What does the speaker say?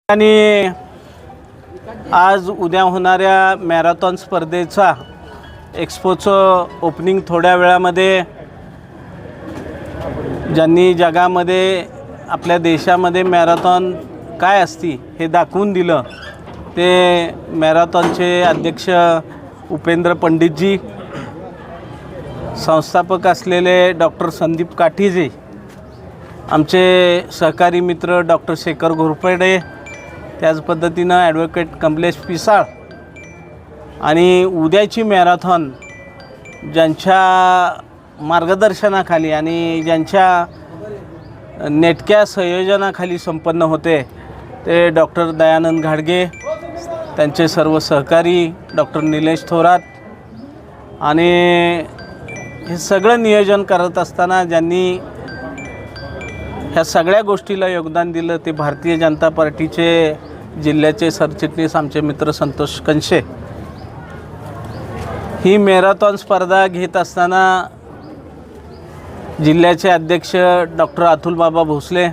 आणि आज उद्या होणाऱ्या मॅरेथॉन स्पर्धेचा एक्स्पोचं ओपनिंग थोड्या वेळामध्ये ज्यांनी जगामध्ये आपल्या देशामध्ये मॅरेथॉन काय असती हे दाखवून दिलं ते मॅरेथॉनचे अध्यक्ष उपेंद्र पंडितजी, संस्थापक असलेले डॉक्टर संदीप काठीजी, आमचे सहकारी मित्र डॉक्टर शेखर घोरपडे, त्याच पद्धतीनं ॲडव्होकेट कमलेश पिसाळ आणि उद्याची मॅरेथॉन ज्यांच्या मार्गदर्शनाखाली आणि ज्यांच्या नेटक्या संयोजनाखाली संपन्न होते ते डॉक्टर दयानंद घाडगे, त्यांचे सर्व सहकारी डॉक्टर निलेश थोरात आणि हे सगळं नियोजन करत असताना ज्यांनी ह्या सगळ्या गोष्टीला योगदान दिलं ते भारतीय जनता पार्टीचे जिल्ह्याचे सरचिटणीस आमचे मित्र संतोष कंशे। ही मॅरेथॉन स्पर्धा घेत असताना जिल्ह्याचे अध्यक्ष डॉक्टर अतुल बाबा भोसले,